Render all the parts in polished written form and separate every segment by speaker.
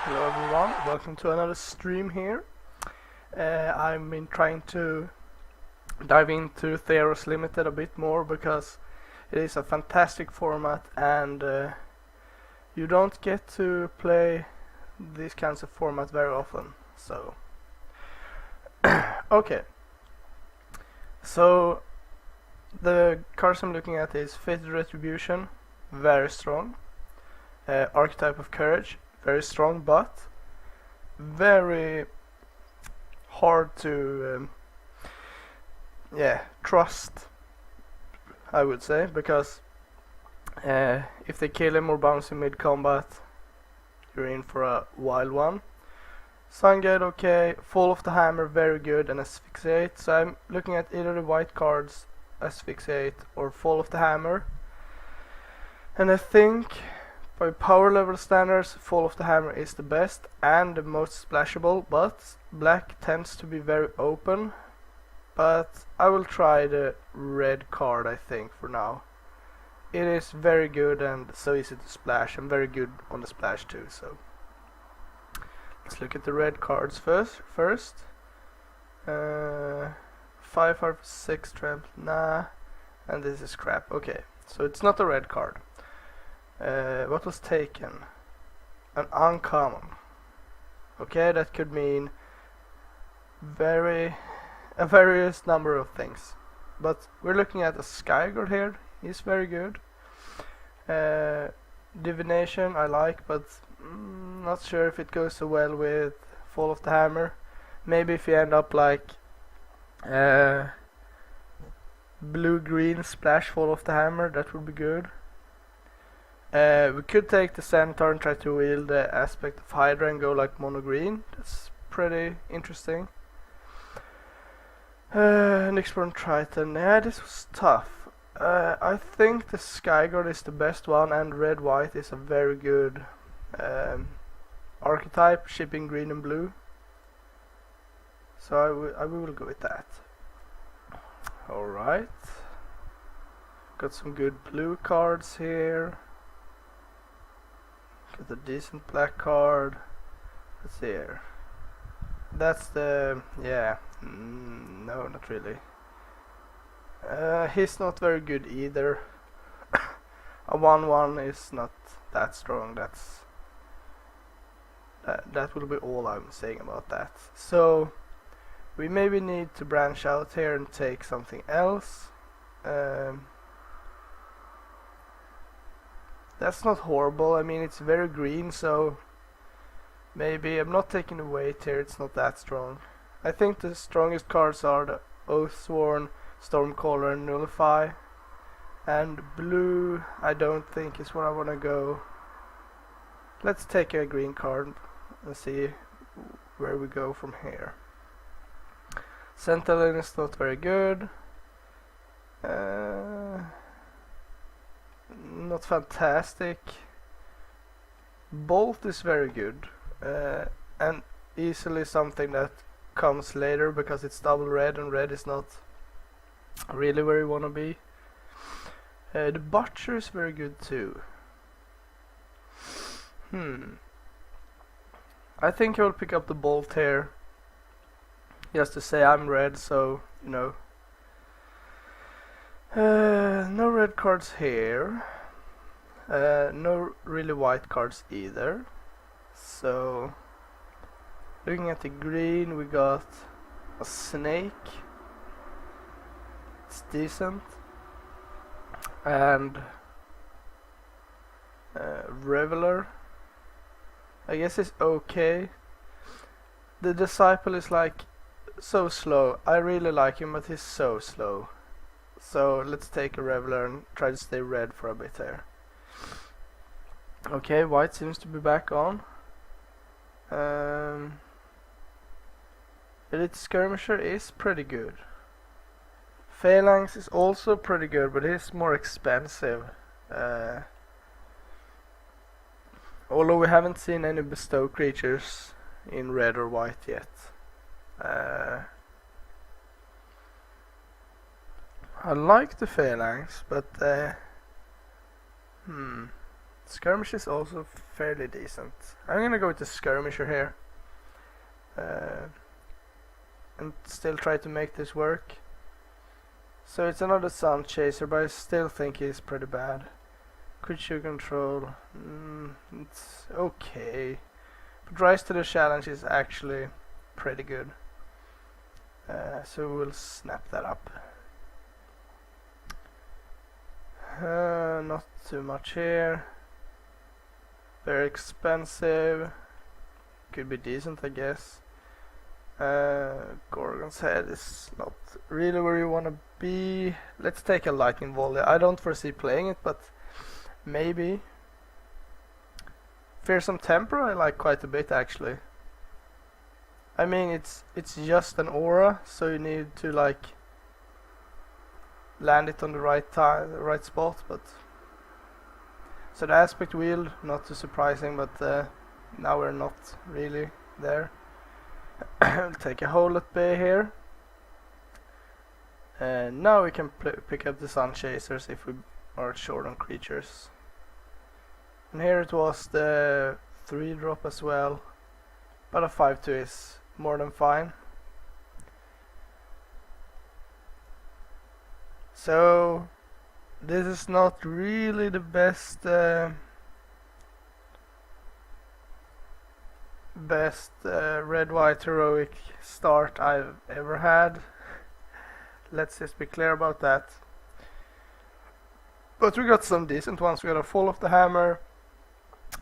Speaker 1: Hello everyone, welcome to another stream here. I've been trying to dive into Theros Limited a bit more because it is a fantastic format and you don't get to play these kinds of formats very often. So, okay. So, the cards I'm looking at is Fated Retribution, very strong. Archetype of Courage, very strong, but very hard to trust, I would say, because if they kill him or bounce him mid combat, you're in for a wild one. Sungate, okay. Fall of the Hammer, very good, and Asphyxiate. So I'm looking at either the white cards, Asphyxiate or Fall of the Hammer, and I think by power level standards, Fall of the Hammer is the best and the most splashable, but black tends to be very open. But I will try the red card, I think, for now. It is very good and so easy to splash, and very good on the splash too, so let's look at the red cards first. 5, 5, 6 trample, nah, and this is crap. Okay, so it's not a red card. What was taken? An uncommon. Okay, that could mean a various number of things. But we're looking at a Skygord here. He's very good. Divination I like, but not sure if it goes so well with Fall of the Hammer. Maybe if you end up like blue-green splash Fall of the Hammer, that would be good. We could take the Centaur and try to wield the aspect of Hydra and go like mono green. That's pretty interesting. Next one, Triton. Yeah, this was tough. I think the Skygord is the best one, and red-white is a very good archetype, shipping green and blue. So I will go with that. Alright. Got some good blue cards here. Got a decent black card. Let's see here. That's the... yeah. No, not really. He's not very good either. A 1/1 is not that strong. That will be all I'm saying about that. So we maybe need to branch out here and take something else. That's not horrible. I mean, it's very green, so maybe I'm not taking the weight here. It's not that strong. I think the strongest cards are the Oathsworn, Stormcaller, and Nullify. And blue, I don't think is where I want to go. Let's take a green card and see where we go from here. Sentinel is not very good. Not fantastic. Bolt is very good, and easily something that comes later because it's double red, and red is not really where you want to be. The Butcher is very good too. I think I will pick up the Bolt here just to say I'm red, so you know. No red cards here. No really white cards either. So looking at the green, we got a Snake. It's decent. And Reveler, I guess it's okay. The Disciple is like so slow. I really like him, but he's so slow. So let's take a Reveler and try to stay red for a bit here. Okay, white seems to be back on. Elite Skirmisher is pretty good. Phalanx is also pretty good, but it's more expensive. Although we haven't seen any bestow creatures in red or white yet. I like the phalanx, but skirmish is also fairly decent. I'm gonna go with the skirmisher here. And still try to make this work. So it's another sun chaser, but I still think he's pretty bad. Creature control, it's okay. But rise to the challenge is actually pretty good. So we'll snap that up. Not too much here. Very expensive. Could be decent, I guess. Gorgon's head is not really where you want to be. Let's take a lightning volley. I don't foresee playing it, but maybe. Fearsome Temper I like quite a bit, actually. I mean, it's just an aura, so you need to like land it on the right time, the right spot. But so the aspect wheel, not too surprising, but now we're not really there. We'll take a hole at bay here. And now we can pick up the Sun Chasers if we are short on creatures. And here it was the 3-drop as well, but a 5/2 is more than fine. So this is not really the best red-white heroic start I've ever had. Let's just be clear about that. But we got some decent ones. We got a Fall of the Hammer,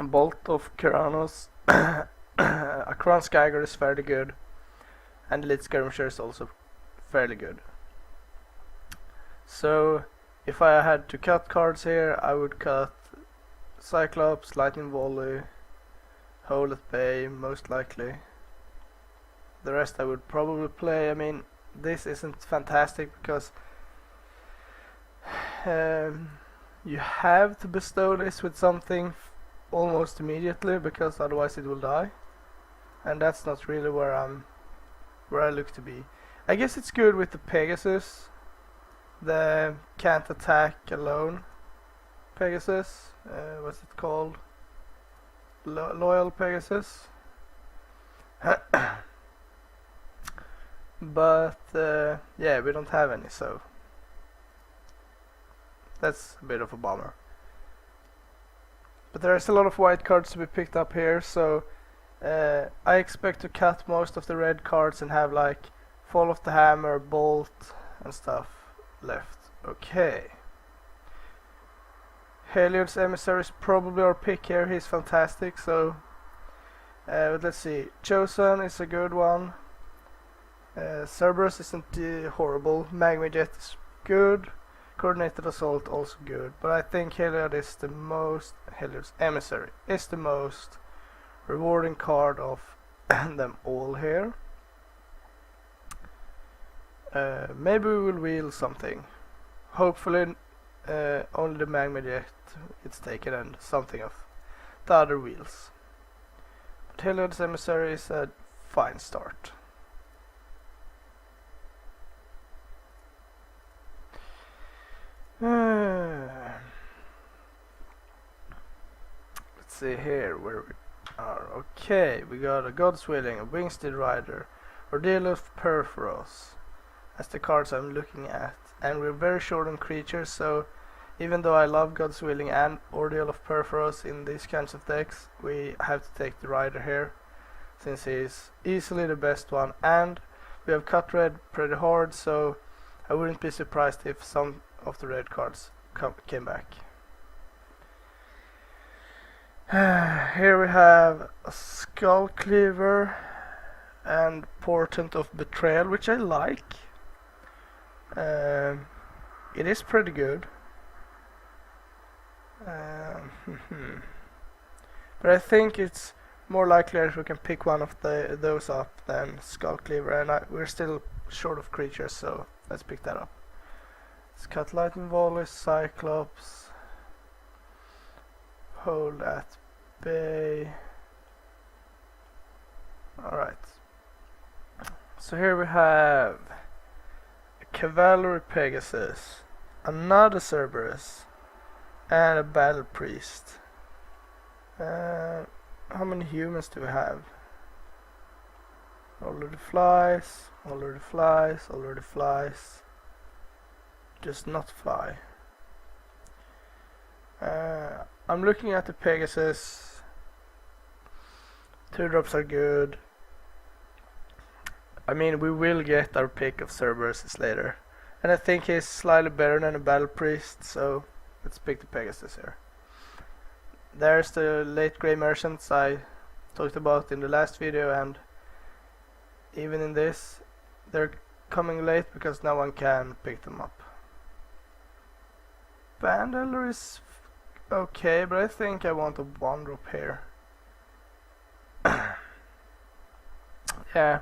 Speaker 1: a Bolt of Keranos, a Crown Skygor is fairly good, and Elite Skirmisher is also fairly good. So if I had to cut cards here, I would cut Cyclops, Lightning Volley, Hole at Bay, most likely. The rest I would probably play. I mean, this isn't fantastic because you have to bestow this with something almost immediately, because otherwise it will die, and that's not really where I look to be. I guess it's good with the Pegasus, the can't attack alone Pegasus. What's it called? Loyal Pegasus. But yeah, we don't have any, so that's a bit of a bummer. But there's a lot of white cards to be picked up here, so I expect to cut most of the red cards and have like Fall of the Hammer, Bolt and stuff left. Okay. Heliod's Emissary is probably our pick here. He's fantastic, so but let's see. Chosen is a good one. Cerberus isn't horrible. Magma Jet is good. Coordinated Assault also good. But I think Heliod's Emissary is the most rewarding card of them all here. Maybe we will wheel something. Hopefully only the Magma Jet gets taken and something of the other wheels. But Heliod's Emissary is a fine start. Let's see here where we are. Okay, we got a God's Willing, a Wingsteed Rider, Ordeal of Perforos. That's the cards I'm looking at. And we're very short on creatures, so even though I love God's Willing and Ordeal of Perforos in these kinds of decks, we have to take the Rider here, since he's easily the best one. And we have cut red pretty hard, so I wouldn't be surprised if some of the red cards came back. Here we have a Skull Cleaver and Portent of Betrayal, which I like. It is pretty good. But I think it's more likely that we can pick one of those up than Skull Cleaver, and we're still short of creatures, so let's pick that up. Let's cut Lightning Volley, Cyclops, Hold at Bay. Alright. So here we have a Cavalry Pegasus, another Cerberus, and a Battle Priest. How many humans do we have? Already flies, already flies, already flies. Just not fly. I'm looking at the Pegasus. 2 drops are good. I mean, we will get our pick of Cerberuses later. And I think he's slightly better than a Battle Priest, so let's pick the Pegasus here. There's the late Grey Merchants I talked about in the last video, and even in this they're coming late because no one can pick them up. Bandeller is okay, but I think I want a 1-drop here. Yeah.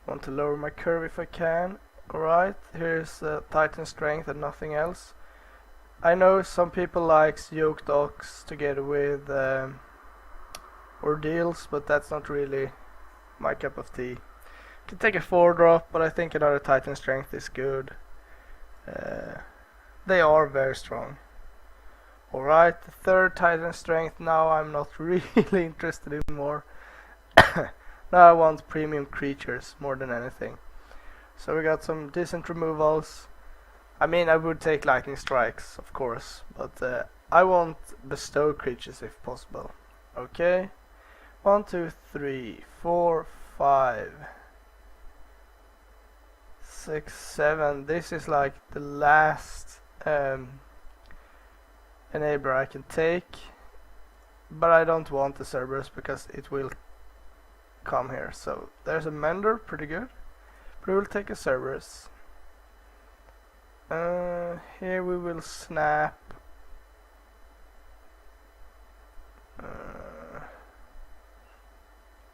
Speaker 1: Want to lower my curve if I can. Alright, here's Titan Strength and nothing else. I know some people likes Yoked Ox together with Ordeals, but that's not really my cup of tea. Can take a 4-drop, but I think another Titan Strength is good. They are very strong. Alright, the 3rd Titan Strength. Now I'm not really interested in more. Now I want premium creatures more than anything. So we got some decent removals. I mean, I would take Lightning Strikes, of course, but I want bestow creatures if possible. Okay. 1, 2, 3, 4, 5, 6, 7. This is like the last enabler I can take, but I don't want the Cerberus because it will come here. So there's a Mender, pretty good, but we will take a Cerberus. Here we will snap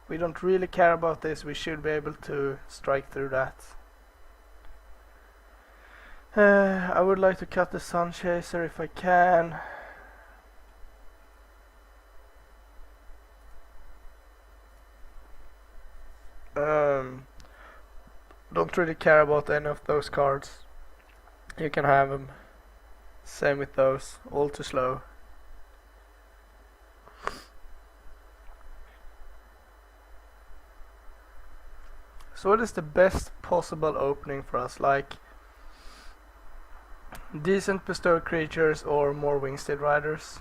Speaker 1: we don't really care about this. We should be able to strike through that. I would like to cut the Sun Chaser if I can. Don't really care about any of those cards. You can have them. Same with those. All too slow. So what is the best possible opening for us? Like decent bestow creatures or more Wingsteed Riders?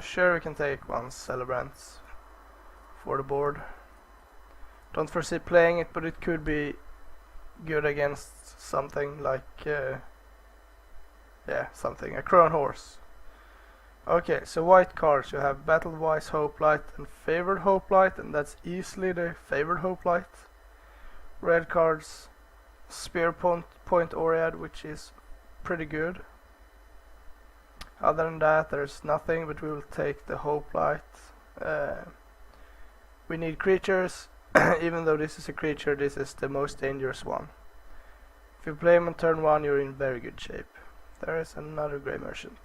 Speaker 1: Sure, we can take 1 Celebrant for the board. Don't foresee playing it, but it could be good against something like something, a Crown Horse. Okay, so white cards, you have Battle-Wise Hoplite and Favored Hoplite, and that's easily the Favored Hoplite. Red cards, Spear Point Oread, which is pretty good. Other than that, there's nothing, but we will take the Hoplite. We need creatures. Even though this is a creature, this is the most dangerous one. If you play him on turn 1, you're in very good shape. There is another Grey Merchant.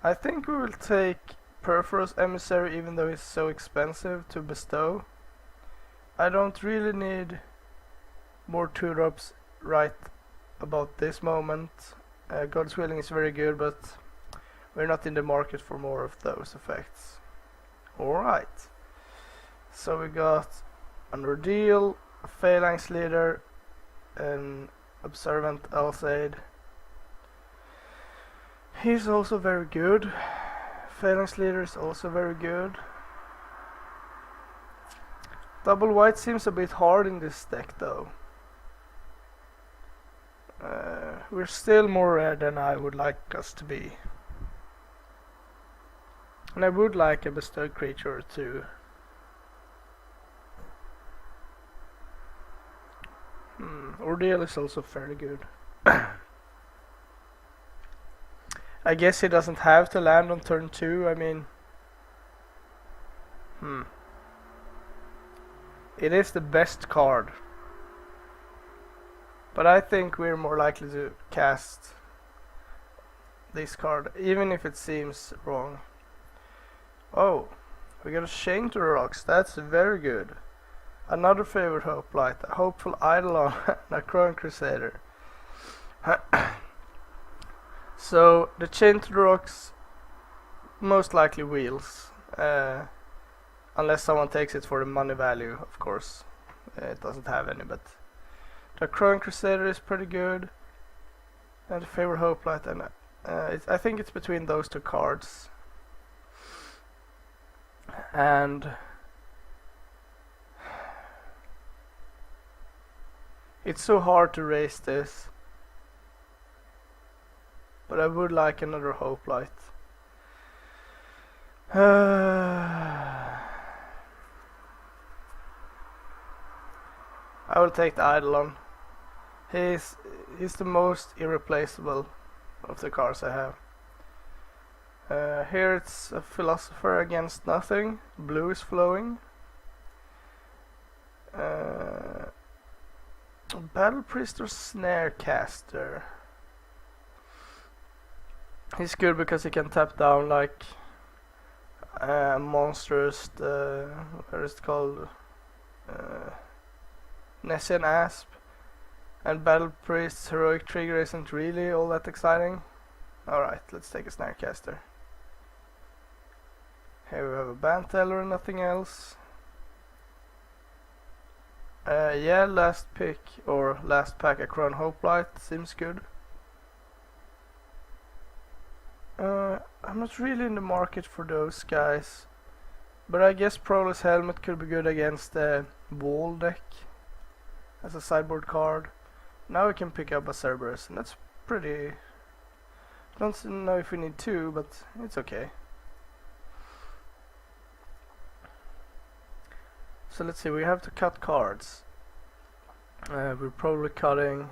Speaker 1: I think we will take Perforos Emissary, even though he's so expensive to bestow. I don't really need more 2-drops right about this moment. God's Willing is very good, but we're not in the market for more of those effects. Alright. So we got an Ordeal, a Phalanx Leader, an Observant Alsaid. He's also very good. Phalanx Leader is also very good. Double white seems a bit hard in this deck though. We're still more red than I would like us to be. And I would like a bestowed creature or two. Ordeal is also fairly good. I guess he doesn't have to land on turn 2, I mean... It is the best card. But I think we're more likely to cast this card, even if it seems wrong. Oh, we got a Chain to the Rocks, that's very good. Another favorite hoplite, a hopeful Eidolon, and a Chrome Crusader. So the chain to the rocks, most likely wheels, unless someone takes it for the money value, of course. It doesn't have any, but the Chrome Crusader is pretty good. And the favorite hoplite, and I think it's between those two cards. And it's so hard to raise this, but I would like another hoplite. I will take the Eidolon. He's the most irreplaceable of the cards I have. Here it's a philosopher against nothing. Blue is flowing. Battle Priest or Snarecaster. He's good because he can tap down like monsters. What is it called? Nessian Asp. And Battle Priest's heroic trigger isn't really all that exciting. Alright, let's take a Snarecaster. Here we have a Banteller and nothing else. Yeah, last pick or last pack a Crown Hoplite seems good. I'm not really in the market for those guys, but I guess Prolus Helmet could be good against the Wall deck as a sideboard card. Now we can pick up a Cerberus, and that's pretty... I don't know if we need two, but it's okay. So let's see, we have to cut cards. We're probably cutting...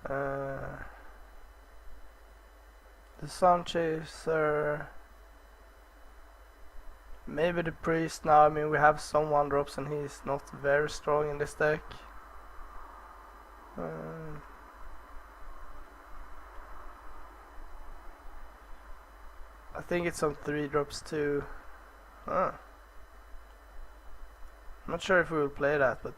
Speaker 1: the Sun Chaser... Maybe the Priest now. I mean, we have some 1-drops and he's not very strong in this deck. I think it's some 3-drops too. I'm not sure if we will play that, but...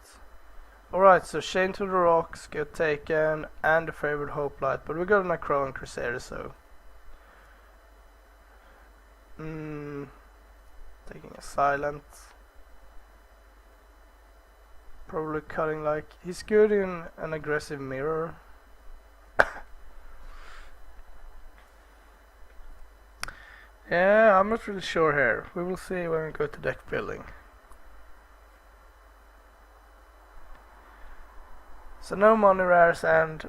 Speaker 1: Alright, so Chain to the Rocks get taken, and the favorite Hoplite, but we got a Crown Crusader, so... taking a Silent. Probably cutting like... He's good in an aggressive mirror. Yeah, I'm not really sure here. We will see when we go to deck building. So no money rares, and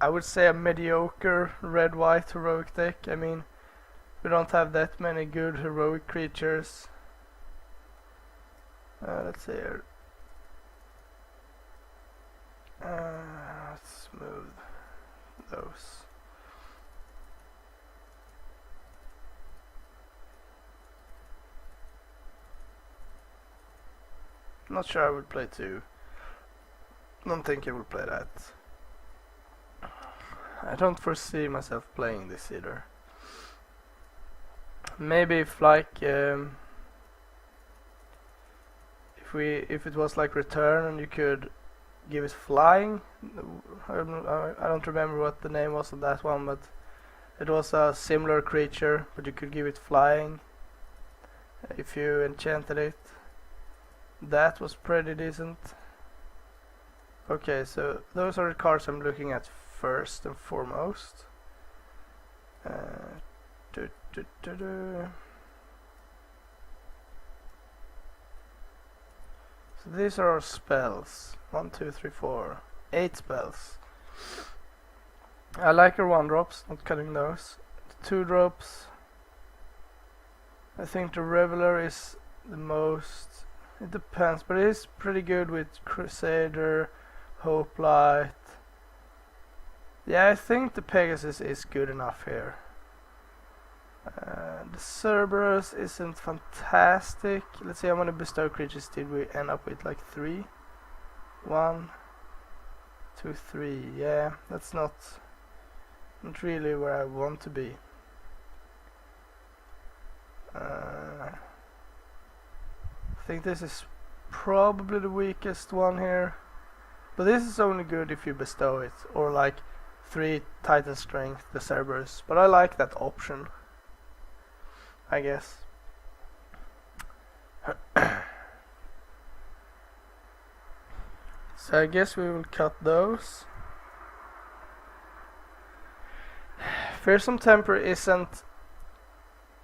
Speaker 1: I would say a mediocre red-white heroic deck. I mean, we don't have that many good heroic creatures. Let's see here. Let's move those. Not sure I would play two. Don't think I would play that. I don't foresee myself playing this either. Maybe if like if it was like Return and you could give it flying. I don't remember what the name was of that one, but it was a similar creature, but you could give it flying if you enchanted it. That was pretty decent. Okay, so those are the cards I'm looking at first and foremost. So these are our spells. 1, 2, 3, 4. 8 spells. I like our 1-drops, not cutting those. The 2-drops. I think the Reveler is the most... It depends, but it is pretty good with Crusader, Hoplite. Yeah, I think the Pegasus is good enough here. The Cerberus isn't fantastic. Let's see how many bestow creatures did we end up with, like 3? 1, 2, 3. Yeah, that's not really where I want to be. think this is probably the weakest one here. But this is only good if you bestow it, or like 3 Titan Strength, the Cerberus. But I like that option, I guess. So I guess we will cut those. Fearsome Temper isn't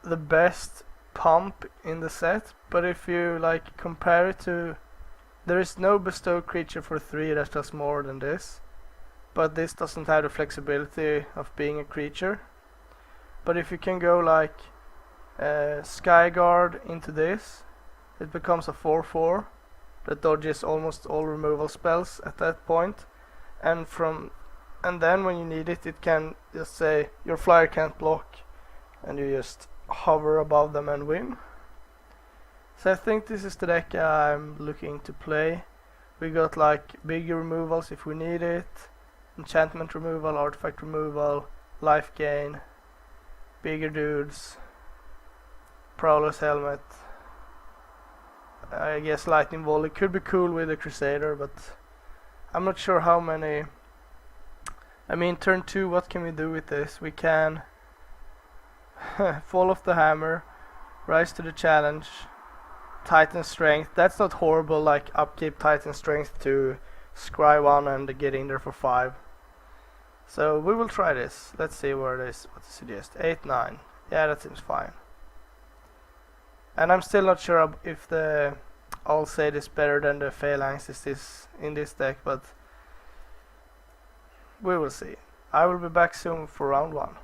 Speaker 1: the best pump in the set, but if you like compare it to, there is no bestow creature for 3 that does more than this, but this doesn't have the flexibility of being a creature. But if you can go like Skyguard into this, it becomes a 4/4 that dodges almost all removal spells at that point, and then when you need it, it can just say your flyer can't block, and you just hover above them and win. So I think this is the deck I'm looking to play. We got like bigger removals if we need it, enchantment removal, artifact removal, life gain, bigger dudes, Prowler's Helmet. I guess Lightning Volley could be cool with a Crusader, but I'm not sure how many. I mean, turn 2, what can we do with this? We can Fall off the Hammer, Rise to the Challenge, Titan Strength. That's not horrible, like upkeep Titan Strength to scry 1 and get in there for 5. So we will try this. Let's see where it is. What to suggest? 8, 9. Yeah, that seems fine. And I'm still not sure if the Alseid is better than the Phalanx is in this deck, but we will see. I will be back soon for round 1.